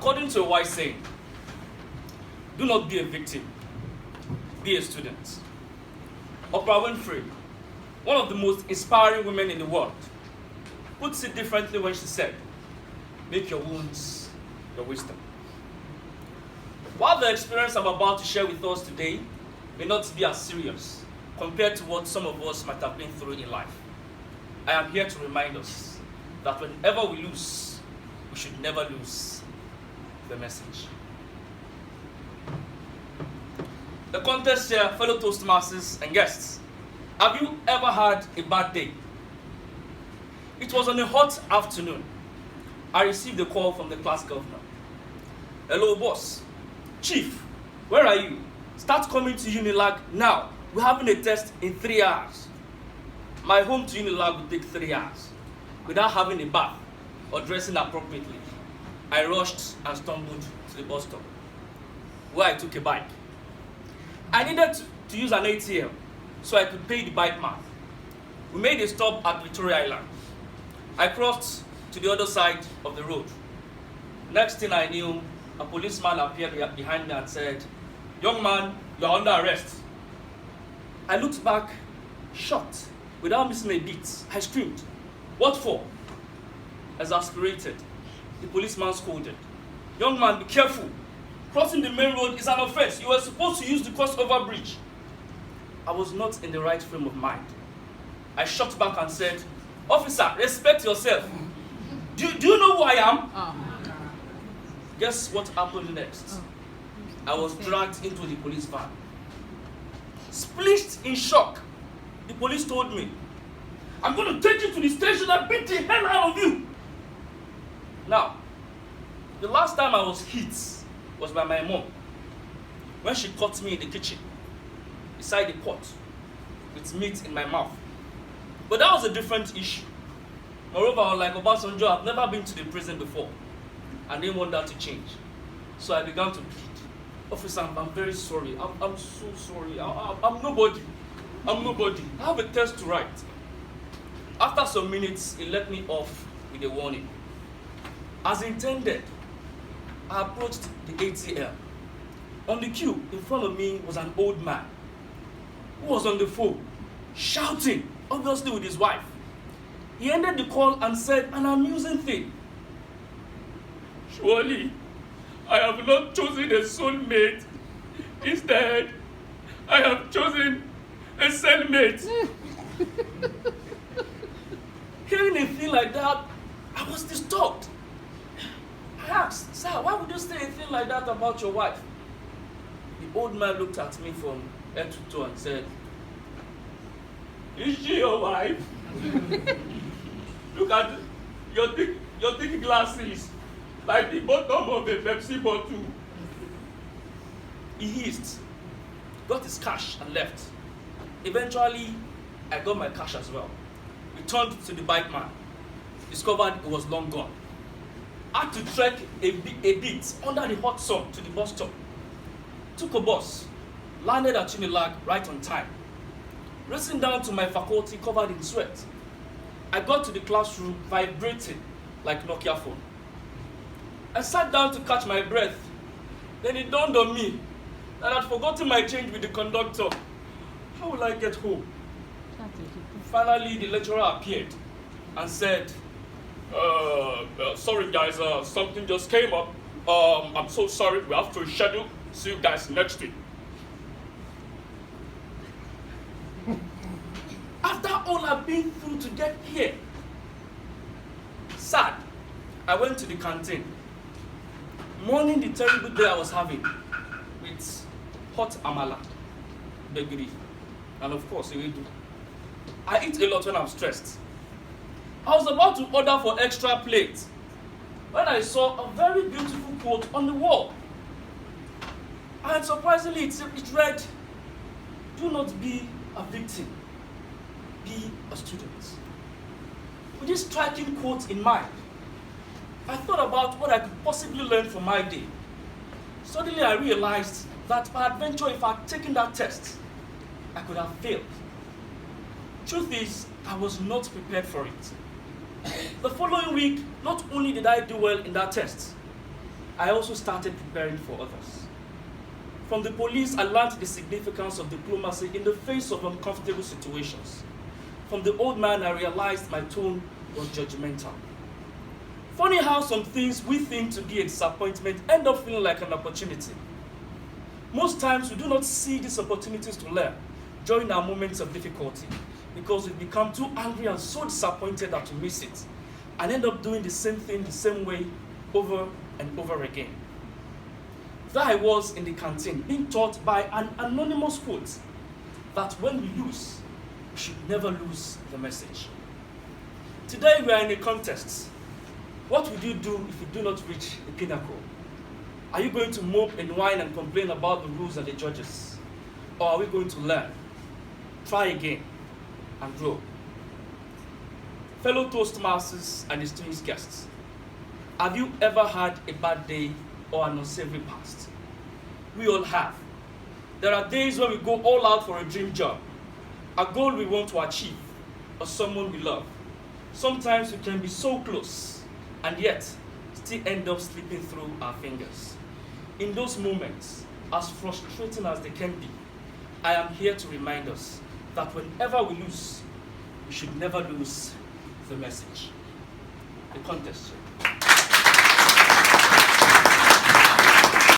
According to a wise saying, do not be a victim, be a student. Oprah Winfrey, one of the most inspiring women in the world, puts it differently when she said, make your wounds your wisdom. While the experience I'm about to share with us today may not be as serious compared to what some of us might have been through in life, I am here to remind us that whenever we lose, we should never lose the message. The contest here, fellow Toastmasters and guests, have you ever had a bad day? It was on a hot afternoon. I received a call from the class governor. Hello, boss. Chief, where are you? Start coming to Unilag now. We're having a test in 3 hours. My home to Unilag would take 3 hours. Without having a bath or dressing appropriately, I rushed and stumbled to the bus stop, where I took a bike. I needed to use an ATM so I could pay the bike man. We made a stop at Victoria Island. I crossed to the other side of the road. Next thing I knew, a policeman appeared behind me and said, young man, you're under arrest. I looked back, shocked, without missing a beat. I screamed, what for? Exasperated, the policeman scolded, young man, be careful. Crossing the main road is an offense. You were supposed to use the crossover bridge. I was not in the right frame of mind. I shot back and said, officer, respect yourself. Do you know who I am? Guess what happened next? I was dragged into the police van. Split in shock, the police told me, I'm going to take you to the station and beat the hell out of you. Now, the last time I was hit was by my mom, when she caught me in the kitchen, beside the pot, with meat in my mouth. But that was a different issue. Moreover, unlike Obasanjo, I've never been to the prison before, and didn't want that to change. So I began to plead. Officer, I'm very sorry. I'm so sorry. I'm nobody. I'm nobody. I have a test to write. After some minutes, he let me off with a warning. As intended, I approached the ATM. On the queue, in front of me was an old man who was on the phone, shouting, obviously with his wife. He ended the call and said an amusing thing. Surely, I have not chosen a soulmate. Instead, I have chosen a cellmate. Hearing a thing like that, I was disturbed. I asked, sir, why would you say a thing like that about your wife? The old man looked at me from head to toe and said, is she your wife? Look at your thick glasses, like the bottom of a Pepsi bottle. He hissed, got his cash and left. Eventually, I got my cash as well. Returned to the bike man. Discovered it was long gone. Had to trek a bit under the hot sun to the bus stop. Took a bus, landed at Unilag right on time. Racing down to my faculty covered in sweat. I got to the classroom vibrating like Nokia phone. I sat down to catch my breath. Then it dawned on me that I'd forgotten my change with the conductor. How will I get home? Finally, the lecturer appeared and said, sorry guys, something just came up. I'm so sorry, we have to reschedule. See you guys next week. After all I've been through to get here, sad, I went to the canteen, mourning the terrible day I was having with hot amala, begiri, and of course, ewedu. I eat a lot when I'm stressed. I was about to order for extra plates when I saw a very beautiful quote on the wall. And surprisingly, it read, do not be a victim, be a student. With this striking quote in mind, I thought about what I could possibly learn from my day. Suddenly I realized that peradventure, if I had taken that test, I could have failed. Truth is, I was not prepared for it. The following week, not only did I do well in that test, I also started preparing for others. From the police, I learned the significance of diplomacy in the face of uncomfortable situations. From the old man, I realized my tone was judgmental. Funny how some things we think to be a disappointment end up feeling like an opportunity. Most times we do not see these opportunities to learn during our moments of difficulty because we become too angry and so disappointed that we miss it and end up doing the same thing the same way over and over again. There I was in the canteen being taught by an anonymous quote that when we lose, we should never lose the message. Today we are in a contest. What would you do if you do not reach the pinnacle? Are you going to mope and whine and complain about the rules and the judges? Or are we going to learn, try again, and grow? Fellow Toastmasters and distinguished guests, have you ever had a bad day or an unsavory past? We all have. There are days when we go all out for a dream job, a goal we want to achieve, or someone we love. Sometimes we can be so close, and yet still end up slipping through our fingers. In those moments, as frustrating as they can be, I am here to remind us that whenever we lose, we should never lose the message. The contest.